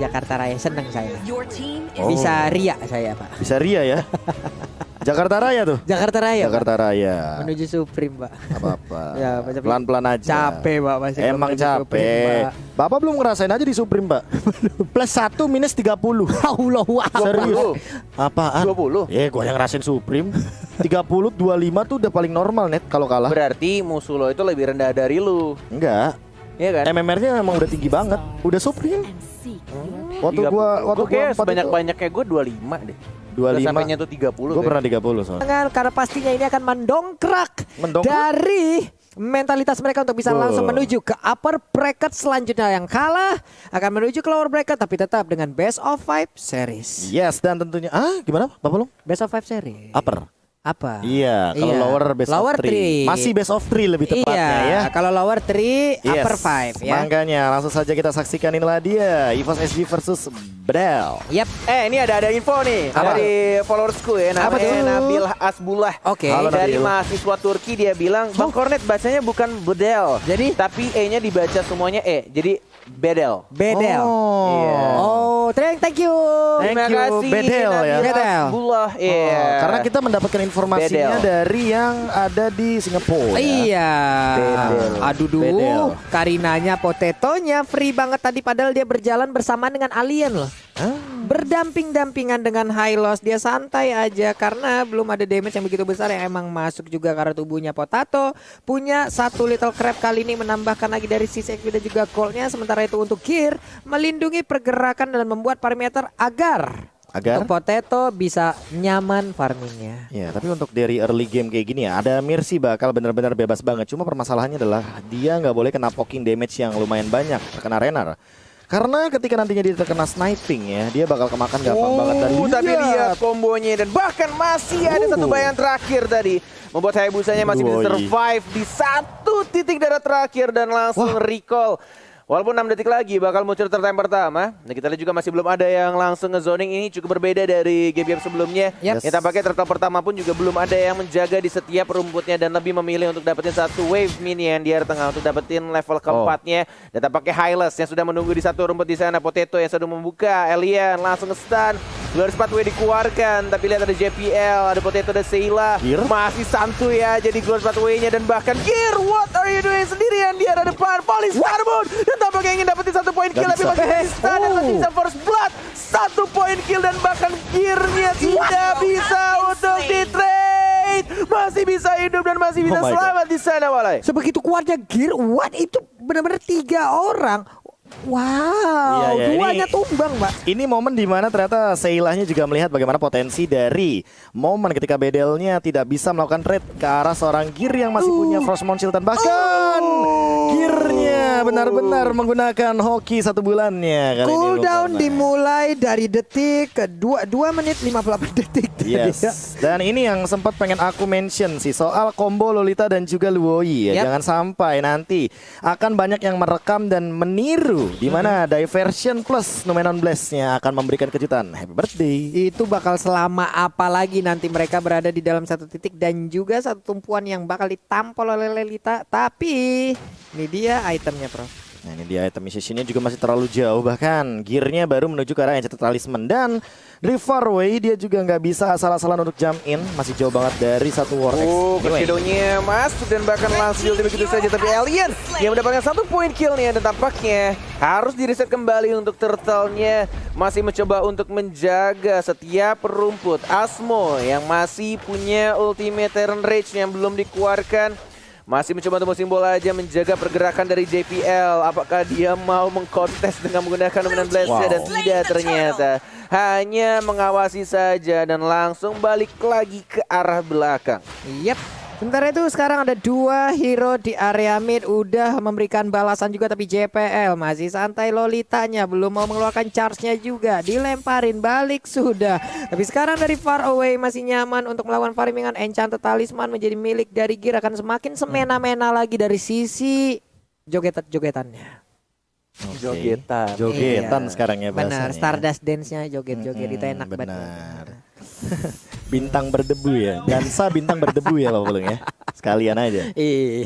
Jakarta Raya, seneng saya. Oh. Bisa ria saya Pak. Bisa ria ya. Jakarta Raya tuh. Jakarta Raya. Jakarta Pak. Raya. Menuju Supreme Pak. Apa-apa. Ya, pelan-pelan aja. Capek Pak masih. Emang capek. Bapak belum ngerasain aja di Supreme Pak. +1 minus 30. Allahu Akbar. Serius? Apaan? 20. Gua yang ngerasain Supreme. 30, 25 tuh udah paling normal net kalau kalah. Berarti musuh lo itu lebih rendah dari lu. Enggak. Iya kan? MMR-nya emang udah tinggi banget. Udah Supreme. Waktu gua kayak 4 sebanyak-banyaknya gue 25 deh. 25. Sampainya tuh 30. Gue pernah 30 soalnya. Karena pastinya ini akan mendongkrak dari mentalitas mereka untuk bisa langsung menuju ke upper bracket selanjutnya. Yang kalah akan menuju ke lower bracket tapi tetap dengan best of 5 series. Yes, dan tentunya gimana Bapak lu? Best of 5 series. Upper. Apa? Iya, kalau lower best lower of 3. Masih best of 3 lebih tepatnya ya. Kalau lower 3, Yes. upper 5 ya. Makanya langsung saja kita saksikan inilah dia EVOS SG versus Bedel. Yap. Ini ada info nih dari followersku ya, namanya Nabil Asbullah. Oke. Halo, Dari Nabil. mahasiswa Turki, dia bilang, Bang Kornet bacanya bukan Bedel, Jadi? tapi E-nya dibaca semuanya E. Jadi Bedel. Bedel. Iya. Oh, thank you. Terima Thank you, kasih Bedel ya. Nabil Bedel. Asbullah. Iya. Karena kita mendapatkan informasinya Bedel. dari yang ada di Singapura. Iya. Bedel. Aduh Bedel. Karinanya, Potetonya free banget tadi padahal dia berjalan bersamaan dengan alien loh. Berdamping-dampingan dengan high loss. Dia santai aja karena belum ada damage yang begitu besar yang emang masuk juga karena tubuhnya Potato. Punya satu little crab kali ini menambahkan lagi dari sisi XP dan juga goldnya. Sementara itu untuk gear melindungi pergerakan dan membuat parameter agar untuk Potato bisa nyaman farmingnya. Ya, tapi untuk dari early game kayak gini ya, ada Mercy bakal benar-benar bebas banget. Cuma permasalahannya adalah dia nggak boleh kena poking damage yang lumayan banyak, terkena Renar. Karena ketika nantinya dia terkena sniping ya, dia bakal kemakan gampang banget. Dan Tapi lihat kombonya dan bahkan masih ada satu bayangan terakhir tadi. Membuat Hayabusanya masih bisa survive di satu titik darah terakhir dan langsung recall. Walaupun 6 detik lagi bakal muncul time pertama. Nah, kita lihat juga masih belum ada yang langsung nge-zoning. Ini cukup berbeda dari game-game sebelumnya. Yep. Yang tampaknya turtle pertama pun juga belum ada yang menjaga di setiap rumputnya dan lebih memilih untuk dapetin satu wave minion di area tengah untuk dapetin level keempatnya. Dan tampaknya Hylas yang sudah menunggu di satu rumput di sana. Potato yang sudah membuka. Alien langsung nge-stun. Glory 4W dikeluarkan. Tapi lihat ada JPL, ada Potato, ada Seila. Masih santuy ya jadi Glory 4W-nya dan bahkan Gear, what are you doing sendirian di arah depan? Police Carbon dan tampaknya ingin dapetin satu poin kill tapi masih bisa dan masih bisa first blood. Satu poin kill dan bahkan Gear-nya tidak bisa untuk di-trade. Masih bisa hidup dan masih bisa selamat di sana Walai. Sebegitu kuatnya Gear, what itu benar-benar 3 orang. Wow, duanya tumbang, Mbak. Ini momen dimana ternyata Seilahnya juga melihat bagaimana potensi dari momen ketika Bedelnya tidak bisa melakukan trade ke arah seorang Gear yang masih punya Frost Shield dan bahkan Gear-nya benar-benar menggunakan hoki 1 bulannya. Cooldown dimulai dari detik ke 2 menit 58 detik. Yes. Dan ini yang sempat pengen aku mention sih soal combo Lolita dan juga Luoi ya. Jangan sampai nanti akan banyak yang merekam dan meniru di mana Diversion plus Numenon Blast-nya akan memberikan kejutan. Happy birthday. Itu bakal selama apa lagi nanti mereka berada di dalam satu titik dan juga satu tumpuan yang bakal ditampol oleh Lolita. Tapi ini dia itemnya, Prof. Nah, ini dia item musiciannya juga masih terlalu jauh, bahkan gearnya baru menuju ke arah Enchanted Talisman dan dari far away dia juga nggak bisa asal-asalan untuk jump in, masih jauh banget dari satu Vortex. Keshidonya masuk dan bahkan langsung ulti begitu saja, tapi Alien yang mendapatkan 1 poin killnya dan tampaknya harus di-reset kembali untuk turtle-nya. Masih mencoba untuk menjaga setiap rumput. Asmo yang masih punya ultimate Terran Rage yang belum dikeluarkan. Masih mencoba untuk simbol aja menjaga pergerakan dari JPL. Apakah dia mau mengkontes dengan menggunakan Dominant Blast? Dan tidak ternyata. Hanya mengawasi saja dan langsung balik lagi ke arah belakang. Yap. Sementara itu sekarang ada 2 hero di area mid udah memberikan balasan juga, tapi JPL masih santai. Lolitanya belum mau mengeluarkan charge-nya juga, dilemparin balik sudah. Tapi sekarang dari far away masih nyaman untuk melawan farmingan. Enchanted Talisman menjadi milik dari Gear, akan semakin semena-mena lagi dari sisi jogetannya. Jogetan sekarang ya bahasanya. Benar, Stardust Dance-nya joget-joget itu enak banget. Benar. Bintang berdebu ya, dansa bintang berdebu ya Pak Pulung ya, sekalian aja.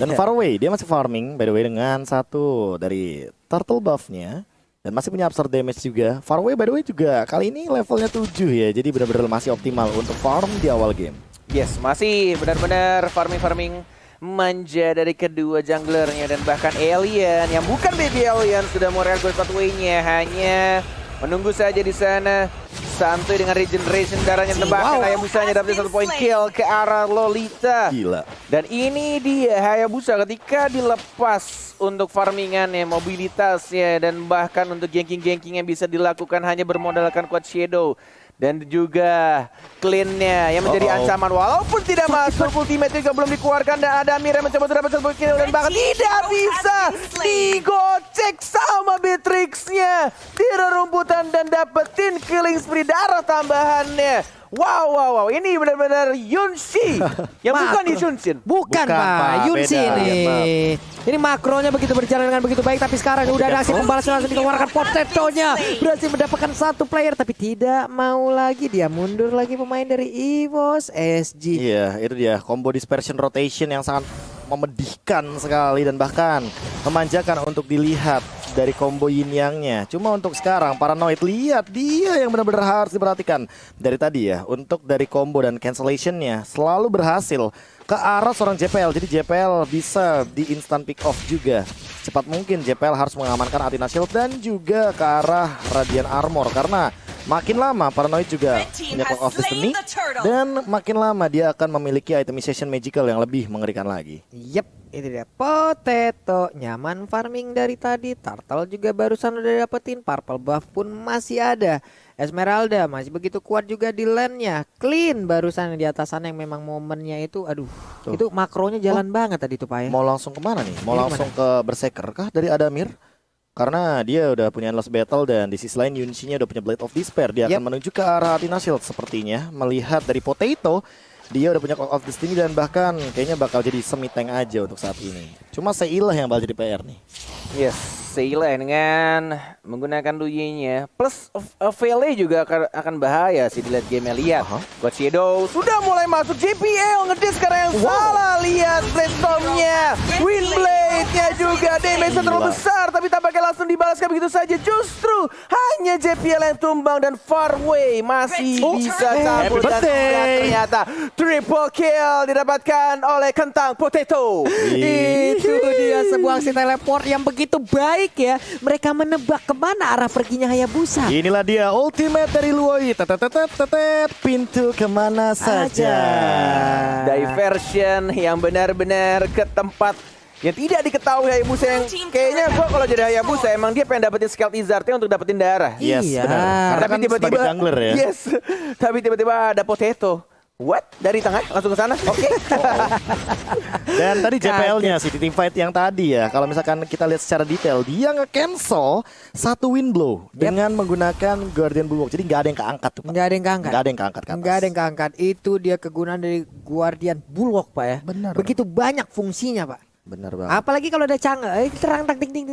Dan far away dia masih farming by the way dengan satu dari turtle buff-nya. Dan masih punya absorb damage juga. Farway by the way juga kali ini levelnya 7 ya. Jadi benar-benar masih optimal untuk farm di awal game. Yes, masih benar-benar farming manja dari kedua junglernya. Dan bahkan Alien yang bukan baby Alien sudah mau real gold pathway-nya. Hanya menunggu saja di sana. Santuy dengan regeneration darahnya. Bahkan Hayabusanya dapat 1 point kill ke arah Lolita. Gila. Dan ini dia Hayabusa ketika dilepas untuk farmingannya, mobilitasnya, dan bahkan untuk ganking-ganking yang bisa dilakukan hanya bermodalkan Quad Shadow. Dan juga clean-nya yang menjadi ancaman walaupun tidak masuk, ultimate juga belum dikeluarkan dan ada Amir yang mencoba untuk dapat 1 kill dan bahkan tidak bisa digocek sama Beatrix-nya di rerumputan dan dapetin killing spree darah tambahannya. Wow, ini benar-benar Yunshi yang bukan Ishunshin. Bukan Pak, Yunshi beda. ini. Ini makronya begitu berjalan dengan begitu baik, tapi sekarang udah ada aksi pembalasan langsung dikeluarkan. Potetonya berhasil mendapatkan 1 player, tapi tidak mau lagi, dia mundur lagi pemain dari EVOS SG. Iya, itu dia combo dispersion rotation yang sangat memedihkan sekali dan bahkan memanjakan untuk dilihat dari combo yin yang-nya. Cuma untuk sekarang Paranoid, lihat dia yang benar-benar harus diperhatikan dari tadi ya. Untuk dari combo dan cancellation-nya selalu berhasil ke arah seorang JPL. Jadi JPL bisa di instant pick off juga. Cepat mungkin JPL harus mengamankan Athena Shield dan juga ke arah Radiant Armor karena makin lama Paranoid juga punya Clock of Destiny dan makin lama dia akan memiliki itemization magical yang lebih mengerikan lagi. Yep, itu dia Potato, nyaman farming dari tadi. Turtle juga barusan udah dapetin, purple buff pun masih ada. Esmeralda masih begitu kuat juga di lane-nya. Clean barusan di atas sana yang memang momennya itu, aduh, Tuh. itu makronya jalan banget tadi tuh Pak ya. Mau langsung kemana nih? Mau Ini langsung ke Berserker kah dari Adamir? Karena dia udah punya Endless Battle dan di sisi lain Yunshi-nya udah punya Blade of Despair. Dia akan menuju ke arah Athena Shield sepertinya. Melihat dari Potato, dia udah punya Clock of Destiny dan bahkan kayaknya bakal jadi semi tank aja untuk saat ini. Cuma Seilah yang bakal jadi PR nih. Yes, Seilah dengan menggunakan Luyi-nya plus Vele juga akan bahaya sih di late game. Lihat, God Shadow sudah mulai masuk. JPL ngedis sekarang yang salah. Lihat Blade Storm-nya, Windblade-nya juga damage terlalu besar tapi tampaknya langsung dibalaskan begitu saja. Justru hanya JPL yang tumbang dan Farway masih bisa cabut dan ternyata triple kill didapatkan oleh Kentang Potato. Itu dia sebuah aksi teleport yang begitu baik ya. Mereka menebak kemana arah perginya Hayabusa. Inilah dia ultimate dari Luoi. Tetet, pintu kemana saja. Diversion yang benar-benar ke tempat yang tidak diketahui Hayabusa yang kayaknya gua kalau jadi Hayabusa emang dia pengen dapetin Scald Izard-nya untuk dapetin darah. Yes, Iya. benar. Karena Tapi kan tiba-tiba sebagai jungler ya. Yes. Tapi tiba-tiba ada Potato. What? Dari tengah langsung ke sana? Oke. Dan tadi JPL-nya sih di team fight yang tadi ya. Kalau misalkan kita lihat secara detail, dia nge-cancel 1 wind blow dengan menggunakan Guardian Bulwark. Jadi nggak ada yang keangkat tuh, Pak. Nggak ada yang keangkat. Nggak ada yang keangkat ke atas. Nggak ada yang keangkat. Itu dia kegunaan dari Guardian Bulwark Pak ya. Benar. Begitu banyak fungsinya Pak. Benar banget. Apalagi kalau ada terantang ting ting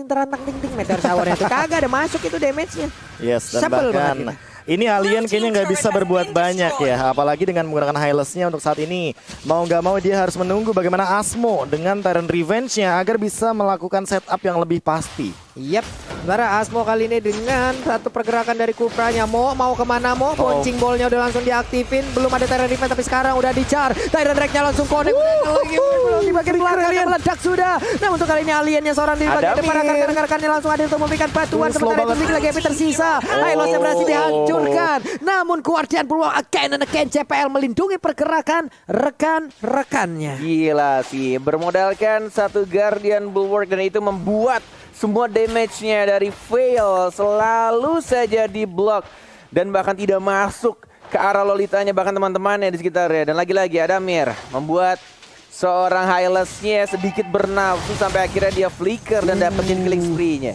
meteor shower-nya itu kagak ada masuk itu damage-nya. Yes, dan Sebel bahkan banget ini Alien kayaknya nggak bisa berbuat banyak ya. Apalagi dengan menggunakan Hylas-nya untuk saat ini. Mau nggak mau dia harus menunggu bagaimana Asmo dengan Tyrant Revenge-nya agar bisa melakukan setup yang lebih pasti. Yap, sementara Asmo kali ini dengan satu pergerakan dari Kupranya. Mau kemana Mo? Bouncing ball-nya udah langsung diaktifin. Belum ada Tyrant Revenge tapi sekarang udah dicar. Tyrant Drake-nya langsung connect. Belum di bagian belakang meledak sudah. Nah untuk kali ini Aliennya seorang di bagian depan rekan-rekannya langsung ada untuk memberikan bantuan. Sementara itu lagi Epi tersisa. Hylos yang berhasil dihancurkan. Namun Guardian Bulwark again and again JPL melindungi pergerakan rekan-rekannya. Gila sih, bermodalkan 1 Guardian Bulwark dan itu membuat semua damage-nya dari Veil selalu saja di block dan bahkan tidak masuk ke arah Lolitanya bahkan teman-temannya di sekitarnya. Dan lagi-lagi Adamir membuat seorang Hylas-nya sedikit bernafsu sampai akhirnya dia flicker dan dapetin killing spree-nya.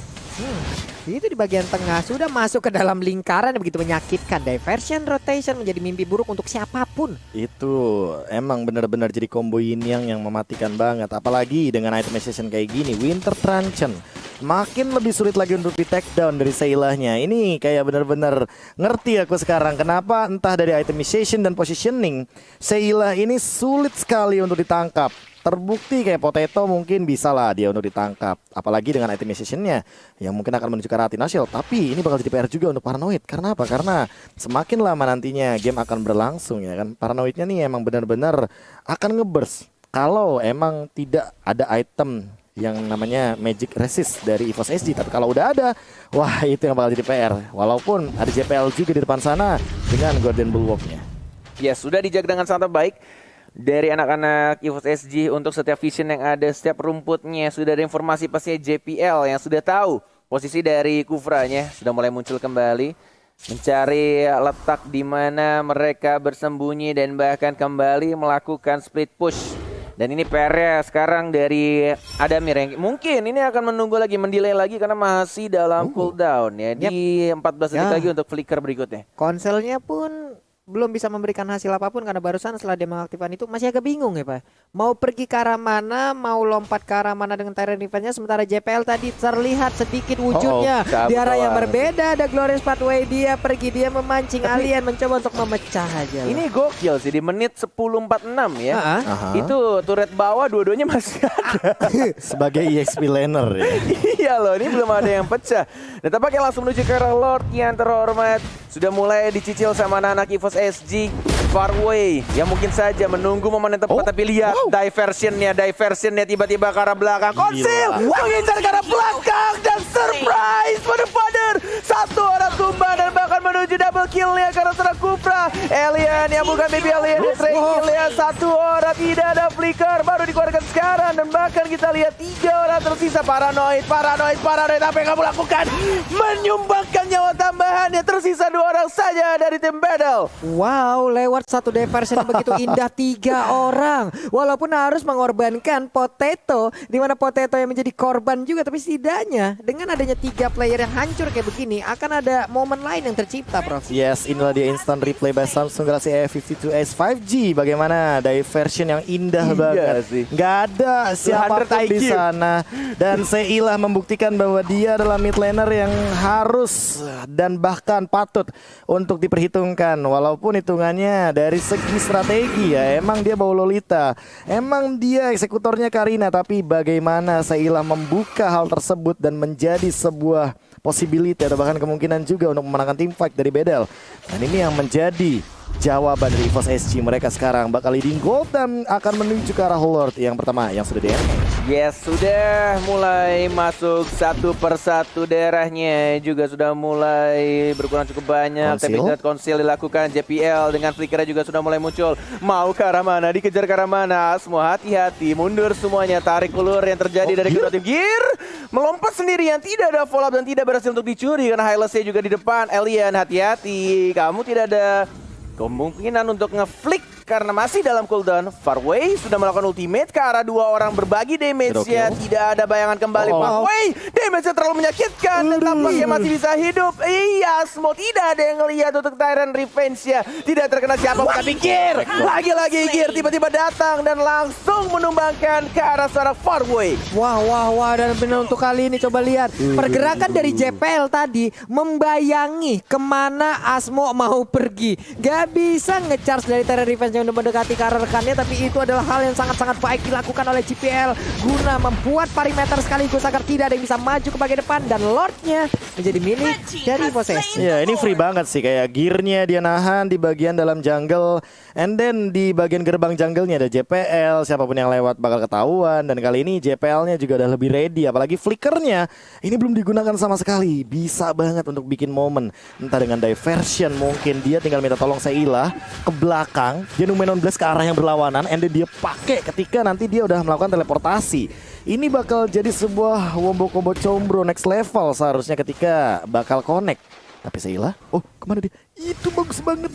Itu di bagian tengah sudah masuk ke dalam lingkaran yang begitu menyakitkan. Diversion rotation menjadi mimpi buruk untuk siapapun. Itu emang benar-benar jadi combo yin yang mematikan banget. Apalagi dengan itemization kayak gini, Winter Truncheon makin lebih sulit lagi untuk di take down dari Seilahnya. Ini kayak bener-bener ngerti aku sekarang kenapa entah dari itemization dan positioning Seilah ini sulit sekali untuk ditangkap. Terbukti kayak Potato mungkin bisa lah dia untuk ditangkap. Apalagi dengan itemization-nya yang mungkin akan menuju ke arah Tinashield. Tapi ini bakal jadi PR juga untuk Paranoid. Karena apa? Karena semakin lama nantinya game akan berlangsung ya kan. Paranoidnya nih emang benar-benar akan ngeburst kalau emang tidak ada item yang namanya Magic Resist dari EVOS SG. Tapi kalau udah ada, wah itu yang bakal jadi PR. Walaupun ada JPL juga di depan sana dengan Guardian Bulwark-nya. Ya sudah dijaga dengan sangat baik dari anak-anak EVOS SG untuk setiap vision yang ada, setiap rumputnya. Sudah ada informasi pastinya JPL yang sudah tahu posisi dari Kufranya sudah mulai muncul kembali, mencari letak di mana mereka bersembunyi dan bahkan kembali melakukan split push. Dan ini PR-nya sekarang dari Adamir yang mungkin ini akan menunggu lagi, mendelay lagi karena masih dalam cooldown ya. Di 14 detik lagi untuk flicker berikutnya. Konselnya pun belum bisa memberikan hasil apapun karena barusan setelah dia mengaktifkan itu masih agak bingung ya Pak. Mau pergi ke arah mana, mau lompat ke arah mana dengan Tyrant Revenge-nya, sementara JPL tadi terlihat sedikit wujudnya di arah yang berbeda. Ada Glorious Pathway, dia pergi, dia memancing alien mencoba untuk memecah aja. Ini gokil sih di menit 10.46 ya. Itu turret bawah dua-duanya masih ada. Sebagai EXP laner ya. Iya loh, ini belum ada yang pecah. Dan tampaknya langsung menuju ke arah Lord yang terhormat. Sudah mulai dicicil sama anak-anak EVOS SG. Farway yang mungkin saja menunggu momen yang tepat. Tapi lihat diversionnya tiba-tiba ke arah belakang. Konsil mengincar ke arah belakang dan surprise Father. Satu orang tumbang dan bahkan menuju double kill-nya karena serang Kufra. Alien yang bukan baby alien, kill-nya satu orang, tidak ada flicker, baru dikeluarkan sekarang. Dan bahkan kita lihat 3 orang tersisa. Paranoid, apa yang kamu lakukan? Menyumbangkan nyawa tambahannya, tersisa 2 orang saja dari tim battle. Wow, lewat satu diversion yang begitu indah 3 orang. Walaupun harus mengorbankan Potato, di mana Potato yang menjadi korban juga, tapi setidaknya dengan adanya 3 player yang hancur kayak begini akan ada momen lain yang tercipta, Prof. Yes, inilah dia instant replay by Samsung Galaxy A52s 5G. Bagaimana diversion yang indah banget. Nggak ada siapapun di sana. Dan Seilah membuktikan bahwa dia adalah mid laner yang harus dan bahkan patut untuk diperhitungkan. Walaupun hitungannya dari segi strategi ya, emang dia bawa Lolita, emang dia eksekutornya Karina. Tapi bagaimana Seilah membuka hal tersebut dan menjadi sebuah possibility atau bahkan kemungkinan juga untuk memenangkan tim fight dari Bedel. Dan ini yang menjadi jawaban dari EVOS SG. Mereka sekarang bakal leading gold dan akan menuju ke arah Lord yang pertama yang sudah DM. Yes, sudah mulai masuk satu persatu daerahnya, juga sudah mulai berkurang cukup banyak. Tapi konsil dilakukan JPL dengan flickernya juga sudah mulai muncul. Mau ke arah mana, dikejar ke arah mana, semua hati-hati, mundur semuanya. Tarik ulur yang terjadi dari kedua tim. Gear melompat sendirian, tidak ada follow up dan tidak berhasil untuk dicuri karena Hylasnya juga di depan. Alien, hati-hati, kamu tidak ada kemungkinan untuk ngeflick karena masih dalam cooldown. Farway sudah melakukan ultimate ke arah 2 orang, berbagi damage-nya. Tidak ada bayangan kembali. Farway, damage-nya terlalu menyakitkan dan tampaknya masih bisa hidup. Iya, semua tidak ada yang ngelihat untuk Tyrant Revenge-nya. Tidak terkena siapa, tapi Gear. Lagi-lagi Gear tiba-tiba datang dan langsung menumbangkan ke arah seorang Farway. Wah, dan benar untuk kali ini coba lihat. Pergerakan dari JPL tadi membayangi kemana Asmo mau pergi. Gak bisa ngecharge dari Tyrant Revenge yang udah mendekati ke arah rekannya, tapi itu adalah hal yang sangat-sangat baik dilakukan oleh JPL guna membuat perimeter sekaligus agar tidak ada yang bisa maju ke bagian depan dan Lordnya menjadi milik dari posesi. Ya, ini free banget sih, kayak gearnya dia nahan di bagian dalam jungle, and then di bagian gerbang jungle-nya ada JPL, siapapun yang lewat bakal ketahuan. Dan kali ini JPL-nya juga udah lebih ready, apalagi flickernya ini belum digunakan sama sekali. Bisa banget untuk bikin momen, entah dengan diversion, mungkin dia tinggal minta tolong Seilah ke belakang, dia numenon blast ke arah yang berlawanan, and then dia pakai ketika nanti dia udah melakukan teleportasi. Ini bakal jadi sebuah wombo combo combro next level seharusnya ketika bakal connect. Tapi Seilah, kemana dia? Itu bagus banget.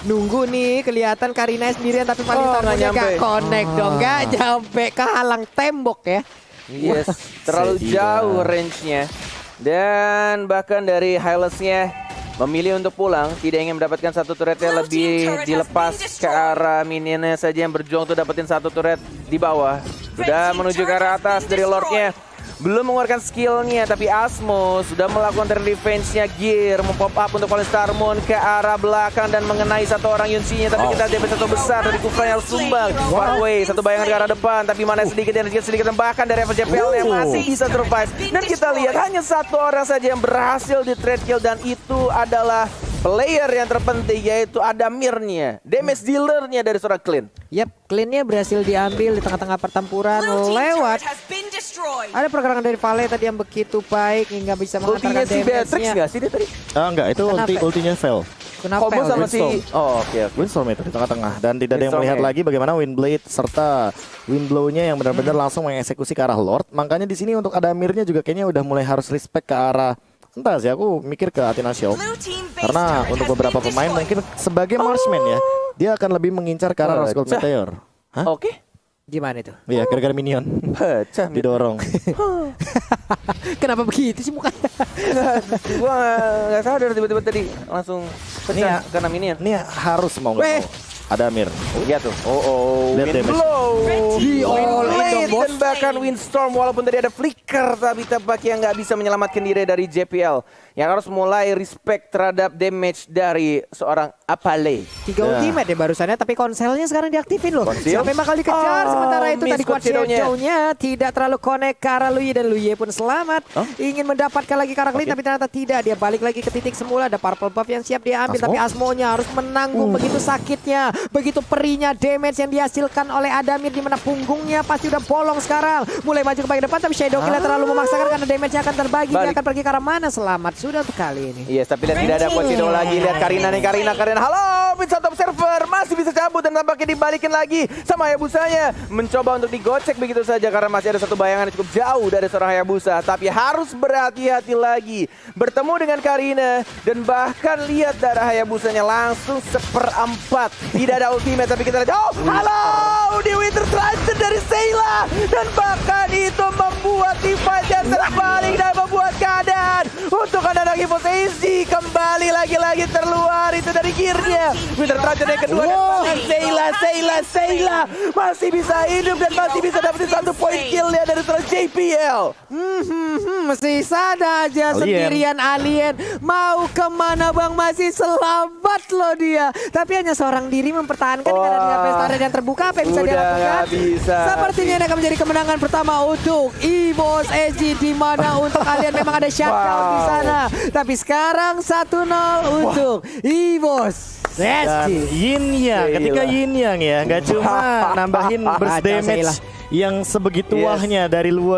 Nunggu nih, kelihatan Karina sendirian tapi paling tamunya gak connect dong, gak nyampe, kehalang tembok ya. Yes, terlalu jauh range-nya. Dan bahkan dari Hylasnya memilih untuk pulang, tidak ingin mendapatkan satu turretnya, lebih dilepas ke arah minionnya saja yang berjuang untuk dapetin satu turret di bawah. Sudah menuju ke arah atas dari Lordnya. belum mengeluarkan skillnya, tapi Asmo sudah melakukan turn defense-nya. Gear mempop up untuk Fallen Starmon ke arah belakang dan mengenai satu orang Yunsi-nya, tapi kita damage satu besar dari Kufra yang sumbang. One way, satu bayangan ke arah depan, tapi mana sedikit dan bahkan dari FJPL yang masih bisa survive. Dan kita lihat hanya satu orang saja yang berhasil di trade kill, dan itu adalah player yang terpenting, yaitu Adamirnya, damage dealer-nya dari seorang Clean. Yap, Clean-nya berhasil diambil di tengah-tengah pertempuran lewat. Ada pergerakan dari Vale tadi yang begitu baik hingga bisa Ultinya mengantarkan si Beatrix damage-nya. nggak sih dia tadi? Enggak, itu ultinya fail. Kenapa? Combo sama si... Windstorm. Oh, oke. Windstorm itu di tengah-tengah, dan tidak ada yang Windstorm, melihat ya. lagi bagaimana Windblade serta Windblow-nya yang benar-benar langsung mengeksekusi ke arah Lord. Makanya di sini untuk Adamirnya juga kayaknya udah mulai harus respect ke arah, entah sih, aku mikir ke Athena Show. Karena untuk beberapa pemain mungkin sebagai marksman ya, dia akan lebih mengincar ke arah Rose Gold Pecah. Meteor. Hah? Oke. Gimana itu? Iya, gara-gara minion Pecah. didorong. Kenapa begitu sih mukanya? Gua nggak sadar tiba-tiba tadi langsung pecah Iya. karena minion. Ini harus mau nggak Weh. mau. Adamir. Iya tuh. Oh, Lihat damage. Windblow. Di all in dong, Windblade bos. dan bahkan Windstorm, walaupun tadi ada flicker, tapi tampaknya nggak bisa menyelamatkan diri dari JPL. Yang harus mulai respect terhadap damage dari seorang Apale. 3 Ya. ultimate ya barusannya, tapi konselnya sekarang diaktifin loh. Konsil? Sampai bakal dikejar, Oh, sementara itu miss tadi kuat shadow-nya. shadow-nya tidak terlalu connect ke arah Luye, dan Luye pun selamat. Ingin mendapatkan lagi ke arah Clean, tapi ternyata tidak. Dia balik lagi ke titik semula, ada purple buff yang siap dia ambil, Asmo? tapi Asmonya harus menanggung begitu sakitnya, begitu perinya damage yang dihasilkan oleh Adamir, di mana punggungnya pasti udah bolong sekarang. Mulai maju ke bagian depan, tapi Shadow Killer terlalu memaksakan karena damage-nya akan terbagi. Dia Balik. akan pergi ke arah mana? Selamat sudah untuk kali ini. Yes, tapi lihat tidak ada Pochido lagi. Lihat Karina nih, Karina. Halo, Vincent Observer masih bisa cabut dan tampaknya dibalikin lagi sama Hayabusanya. Mencoba untuk digocek begitu saja karena masih ada satu bayangan yang cukup jauh dari seorang Hayabusa. Tapi harus berhati-hati lagi. Bertemu dengan Karina dan bahkan lihat darah Hayabusanya langsung 1/4. Tidak ada ultimate, tapi kita lihat. Oh, halo, di Winter Transit dari Sayla. Dan bahkan itu membuat divide-nya terbalik dan membuat keadaan untuk anak-anak Evo SG kembali lagi-lagi terluar itu dari gearnya. Winter Transit yang kedua dan bahkan Sayla masih bisa hidup dan masih bisa dapetin 1 poin kill-nya dari seorang JPL. Masih ada aja sendirian alien. Mau kemana bang? Masih selamat loh dia. Tapi hanya seorang diri mempertahankan karena dengan pesta yang terbuka. Apa yang bisa dia Udah lakukan? nggak bisa. Sepertinya ini akan menjadi kemenangan pertama untuk EVOS SG, di mana untuk kalian memang ada shutdown di sana. Tapi sekarang 1-0 untuk EVOS Dan SG. Yin Yang, ketika Gila. Yin Yang ya, nggak cuma nambahin burst Kacau, damage Sayla. yang sebegitu Yes. wahnya dari Luo